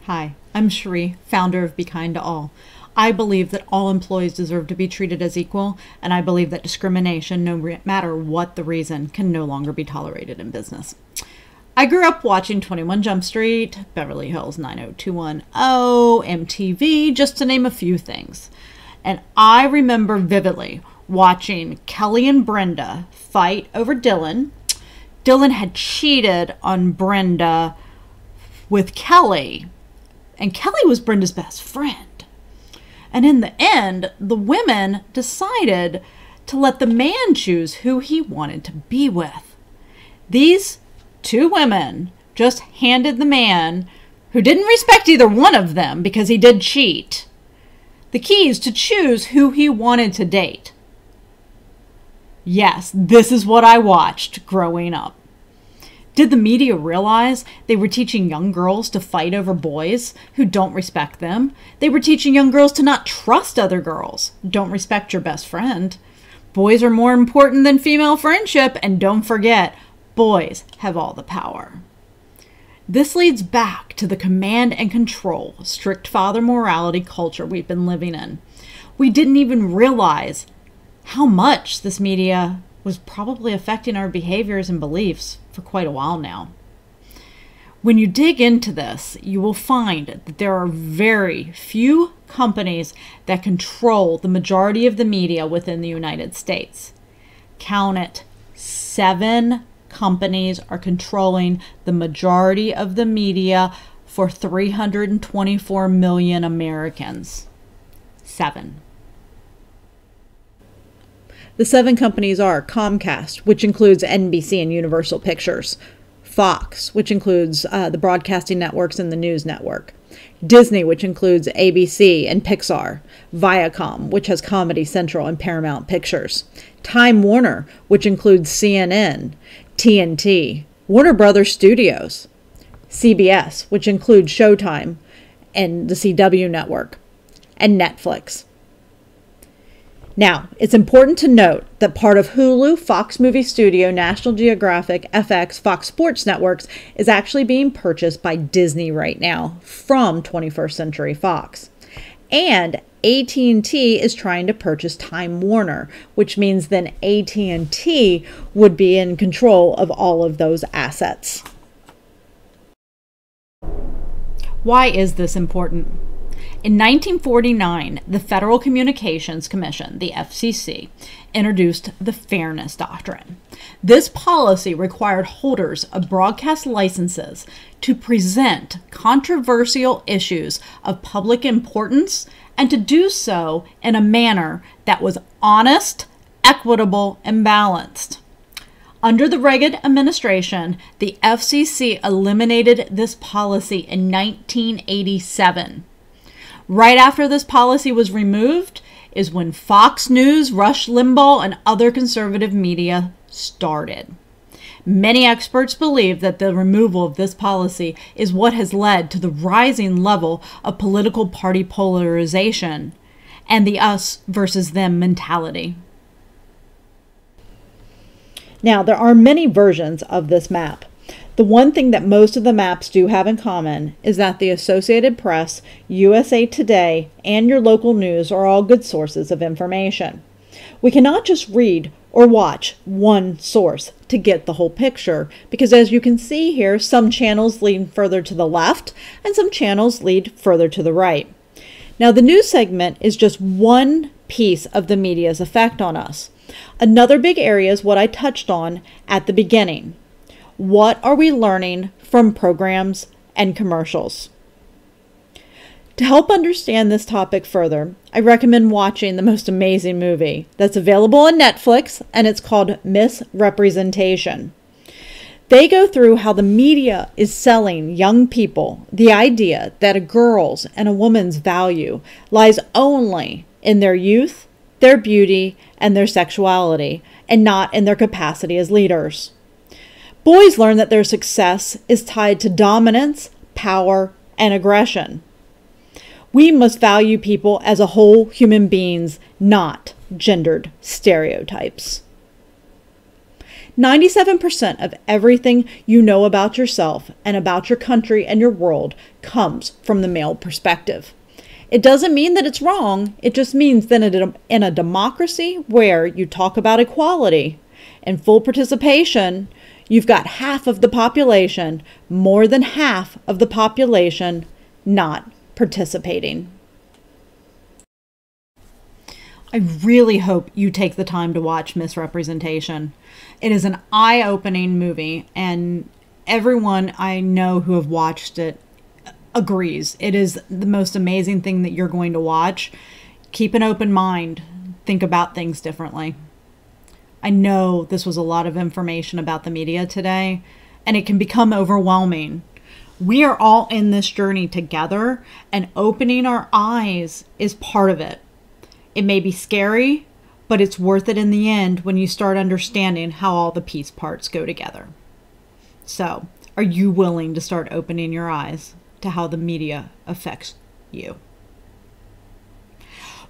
Hi, I'm Cherie, founder of Be Kind to All. I believe that all employees deserve to be treated as equal, and I believe that discrimination, no matter what the reason, can no longer be tolerated in business. I grew up watching 21 Jump Street, Beverly Hills 90210, MTV, just to name a few things. And I remember vividly watching Kelly and Brenda fight over Dylan. Dylan had cheated on Brenda with Kelly, and Kelly was Brenda's best friend. And in the end, the women decided to let the man choose who he wanted to be with. These two women just handed the man, who didn't respect either one of them because he did cheat, the keys to choose who he wanted to date. Yes, this is what I watched growing up. Did the media realize they were teaching young girls to fight over boys who don't respect them? They were teaching young girls to not trust other girls. Don't respect your best friend. Boys are more important than female friendship, and don't forget, boys have all the power. This leads back to the command and control, strict father morality culture we've been living in. We didn't even realize how much this media was probably affecting our behaviors and beliefs for quite a while now. When you dig into this, you will find that there are very few companies that control the majority of the media within the United States. Count it, 7 companies are controlling the majority of the media for 324 million Americans. 7. The 7 companies are Comcast, which includes NBC and Universal Pictures; Fox, which includes the broadcasting networks and the news network; Disney, which includes ABC and Pixar; Viacom, which has Comedy Central and Paramount Pictures; Time Warner, which includes CNN, TNT; Warner Brothers Studios; CBS, which includes Showtime and the CW network; and Netflix. Now, it's important to note that part of Hulu, Fox Movie Studio, National Geographic, FX, Fox Sports Networks is actually being purchased by Disney right now from 21st Century Fox. And AT&T is trying to purchase Time Warner, which means then AT&T would be in control of all of those assets. Why is this important? In 1949, the Federal Communications Commission, the FCC, introduced the Fairness Doctrine. This policy required holders of broadcast licenses to present controversial issues of public importance and to do so in a manner that was honest, equitable, and balanced. Under the Reagan administration, the FCC eliminated this policy in 1987. Right after this policy was removed is when Fox News, Rush Limbaugh, and other conservative media started. Many experts believe that the removal of this policy is what has led to the rising level of political party polarization and the us versus them mentality. Now, there are many versions of this map. The one thing that most of the maps do have in common is that the Associated Press, USA Today, and your local news are all good sources of information. We cannot just read or watch one source to get the whole picture, because as you can see here, some channels lead further to the left and some channels lead further to the right. Now, the news segment is just one piece of the media's effect on us. Another big area is what I touched on at the beginning. What are we learning from programs and commercials? To help understand this topic further, I recommend watching the most amazing movie that's available on Netflix, and it's called Misrepresentation. They go through how the media is selling young people the idea that a girl's and a woman's value lies only in their youth, their beauty, and their sexuality, and not in their capacity as leaders. Boys learn that their success is tied to dominance, power, and aggression. We must value people as a whole human beings, not gendered stereotypes. 97% of everything you know about yourself and about your country and your world comes from the male perspective. It doesn't mean that it's wrong. It just means that in a democracy where you talk about equality and full participation, you've got half of the population, more than half of the population, not participating. I really hope you take the time to watch Misrepresentation. It is an eye-opening movie, and everyone I know who have watched it agrees. It is the most amazing thing that you're going to watch. Keep an open mind. Think about things differently. I know this was a lot of information about the media today, and it can become overwhelming. We are all in this journey together, and opening our eyes is part of it. It may be scary, but it's worth it in the end when you start understanding how all the piece parts go together. So, are you willing to start opening your eyes to how the media affects you?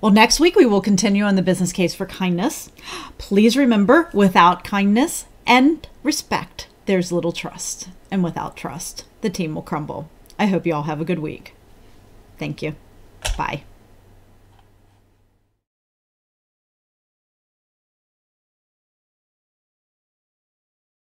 Well, next week we will continue on the business case for kindness. Please remember, without kindness and respect, there's little trust. And without trust, the team will crumble. I hope you all have a good week. Thank you. Bye.